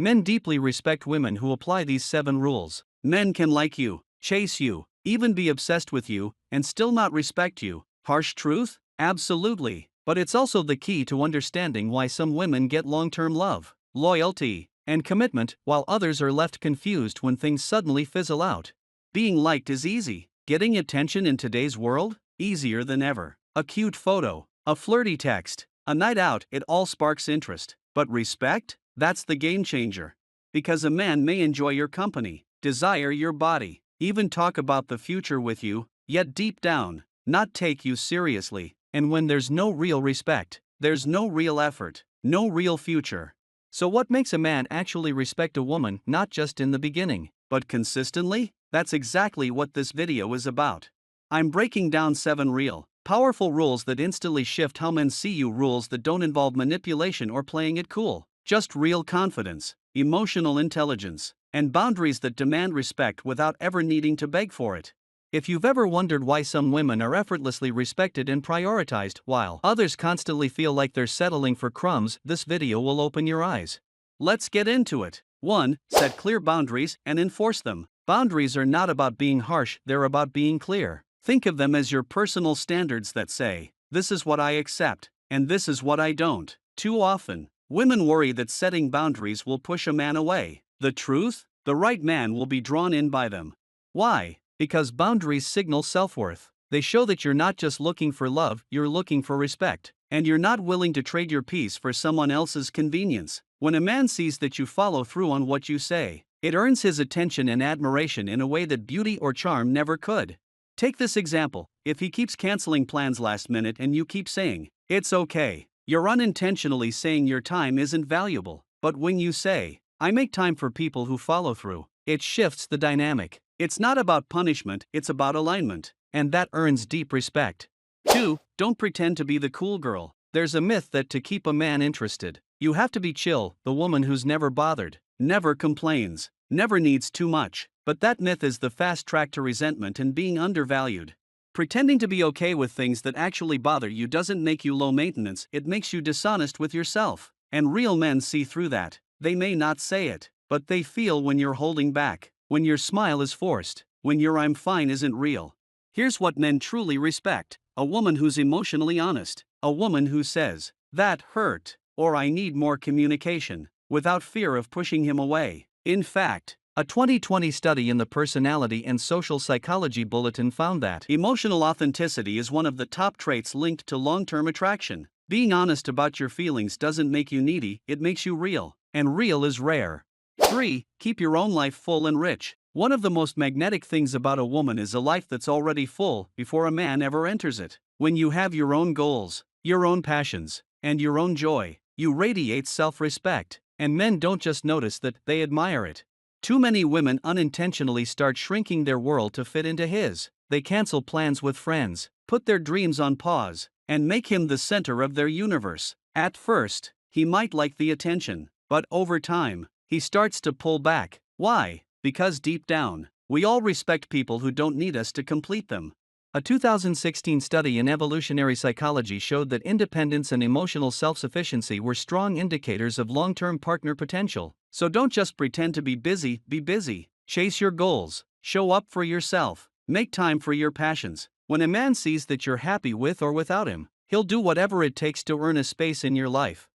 Men deeply respect women who apply these 7 rules. Men can like you, chase you, even be obsessed with you, and still not respect you. Harsh truth? Absolutely. But it's also the key to understanding why some women get long-term love, loyalty, and commitment, while others are left confused when things suddenly fizzle out. Being liked is easy. Getting attention in today's world? Easier than ever. A cute photo, a flirty text, a night out, it all sparks interest. But respect? That's the game changer. Because a man may enjoy your company, desire your body, even talk about the future with you, yet deep down, not take you seriously. And when there's no real respect, there's no real effort, no real future. So what makes a man actually respect a woman, not just in the beginning, but consistently? That's exactly what this video is about. I'm breaking down 7 real, powerful rules that instantly shift how men see you, rules that don't involve manipulation or playing it cool, just real confidence, emotional intelligence, and boundaries that demand respect without ever needing to beg for it. If you've ever wondered why some women are effortlessly respected and prioritized while others constantly feel like they're settling for crumbs, this video will open your eyes. Let's get into it. 1. Set clear boundaries and enforce them. Boundaries are not about being harsh, they're about being clear. Think of them as your personal standards that say, this is what I accept, and this is what I don't. Too often, women worry that setting boundaries will push a man away. The truth? The right man will be drawn in by them. Why? Because boundaries signal self-worth. They show that you're not just looking for love, you're looking for respect. And you're not willing to trade your peace for someone else's convenience. When a man sees that you follow through on what you say, it earns his attention and admiration in a way that beauty or charm never could. Take this example: if he keeps canceling plans last minute and you keep saying, it's okay, you're unintentionally saying your time isn't valuable. But when you say, I make time for people who follow through, it shifts the dynamic. It's not about punishment, it's about alignment. And that earns deep respect. 2. Don't pretend to be the cool girl. There's a myth that to keep a man interested, you have to be chill, the woman who's never bothered, never complains, never needs too much. But that myth is the fast track to resentment and being undervalued. Pretending to be okay with things that actually bother you doesn't make you low maintenance, it makes you dishonest with yourself. And real men see through that. They may not say it, but they feel when you're holding back, when your smile is forced, when your I'm fine isn't real. Here's what men truly respect: a woman who's emotionally honest, a woman who says, that hurt, or I need more communication, without fear of pushing him away. In fact, a 2020 study in the Personality and Social Psychology Bulletin found that emotional authenticity is one of the top traits linked to long-term attraction. Being honest about your feelings doesn't make you needy, it makes you real, and real is rare. 3. Keep your own life full and rich. One of the most magnetic things about a woman is a life that's already full before a man ever enters it. When you have your own goals, your own passions, and your own joy, you radiate self-respect, and men don't just notice that, they admire it. Too many women unintentionally start shrinking their world to fit into his. They cancel plans with friends, put their dreams on pause, and make him the center of their universe. At first, he might like the attention, but over time, he starts to pull back. Why? Because deep down, we all respect people who don't need us to complete them. A 2016 study in evolutionary psychology showed that independence and emotional self-sufficiency were strong indicators of long-term partner potential. So don't just pretend to be busy, be busy. Chase your goals, show up for yourself, make time for your passions. When a man sees that you're happy with or without him, he'll do whatever it takes to earn a space in your life.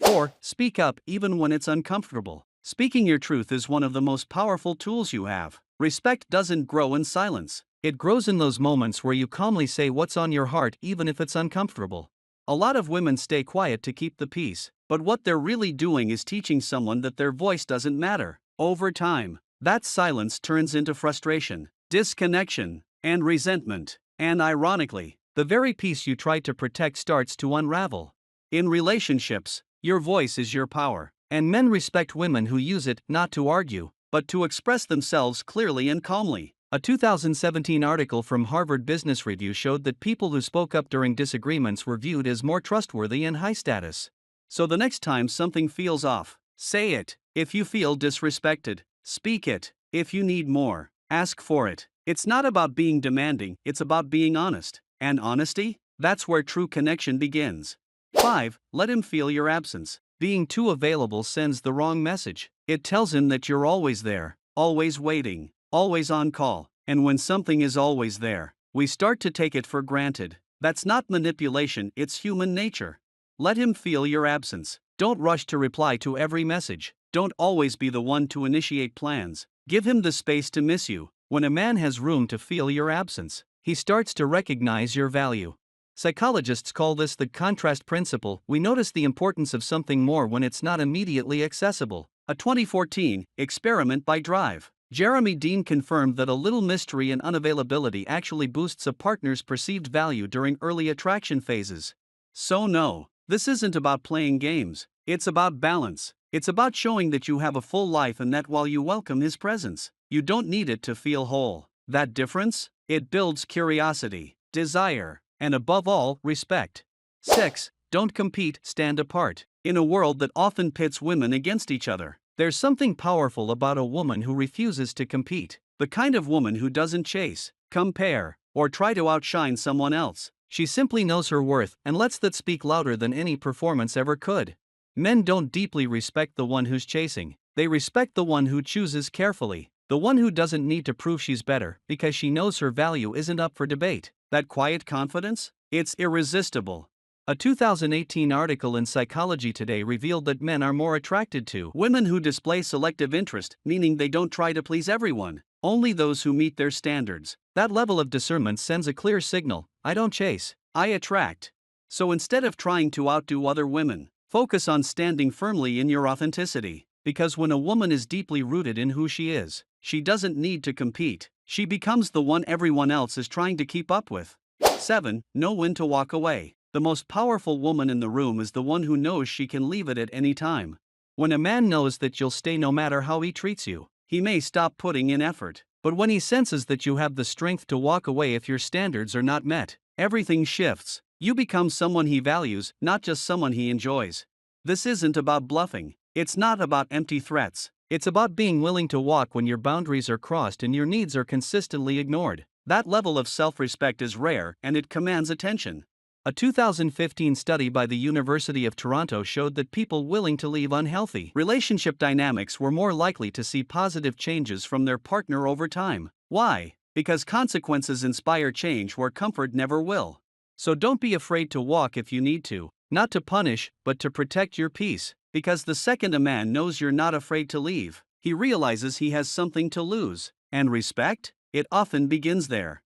4. Speak up even when it's uncomfortable. Speaking your truth is one of the most powerful tools you have. Respect doesn't grow in silence. It grows in those moments where you calmly say what's on your heart even if it's uncomfortable. A lot of women stay quiet to keep the peace, but what they're really doing is teaching someone that their voice doesn't matter. Over time, that silence turns into frustration, disconnection, and resentment. And ironically, the very peace you tried to protect starts to unravel. In relationships, your voice is your power, and men respect women who use it not to argue, but to express themselves clearly and calmly. A 2017 article from Harvard Business Review showed that people who spoke up during disagreements were viewed as more trustworthy and high status. So the next time something feels off, say it. If you feel disrespected, speak it. If you need more, ask for it. It's not about being demanding, it's about being honest. And honesty? That's where true connection begins. 5. Let him feel your absence. Being too available sends the wrong message. It tells him that you're always there, always waiting, always on call, and when something is always there, we start to take it for granted. That's not manipulation, it's human nature. Let him feel your absence. Don't rush to reply to every message. Don't always be the one to initiate plans. Give him the space to miss you. When a man has room to feel your absence, he starts to recognize your value. Psychologists call this the contrast principle. We notice the importance of something more when it's not immediately accessible. A 2014 experiment by Drive. Jeremy Dean confirmed that a little mystery and unavailability actually boosts a partner's perceived value during early attraction phases. So no, this isn't about playing games, it's about balance. It's about showing that you have a full life and that while you welcome his presence, you don't need it to feel whole. That difference? It builds curiosity, desire, and above all, respect. 6. Don't compete, stand apart. In a world that often pits women against each other, there's something powerful about a woman who refuses to compete. The kind of woman who doesn't chase, compare, or try to outshine someone else. She simply knows her worth and lets that speak louder than any performance ever could. Men don't deeply respect the one who's chasing, they respect the one who chooses carefully, the one who doesn't need to prove she's better because she knows her value isn't up for debate. That quiet confidence? It's irresistible. A 2018 article in Psychology Today revealed that men are more attracted to women who display selective interest, meaning they don't try to please everyone, only those who meet their standards. That level of discernment sends a clear signal: I don't chase, I attract. So instead of trying to outdo other women, focus on standing firmly in your authenticity. Because when a woman is deeply rooted in who she is, she doesn't need to compete. She becomes the one everyone else is trying to keep up with. 7. Know when to walk away. The most powerful woman in the room is the one who knows she can leave it at any time. When a man knows that you'll stay no matter how he treats you, he may stop putting in effort. But when he senses that you have the strength to walk away if your standards are not met, everything shifts. You become someone he values, not just someone he enjoys. This isn't about bluffing. It's not about empty threats. It's about being willing to walk when your boundaries are crossed and your needs are consistently ignored. That level of self-respect is rare and it commands attention. A 2015 study by the University of Toronto showed that people willing to leave unhealthy relationship dynamics were more likely to see positive changes from their partner over time. Why? Because consequences inspire change where comfort never will. So don't be afraid to walk if you need to, not to punish, but to protect your peace. Because the second a man knows you're not afraid to leave, he realizes he has something to lose. And respect? It often begins there.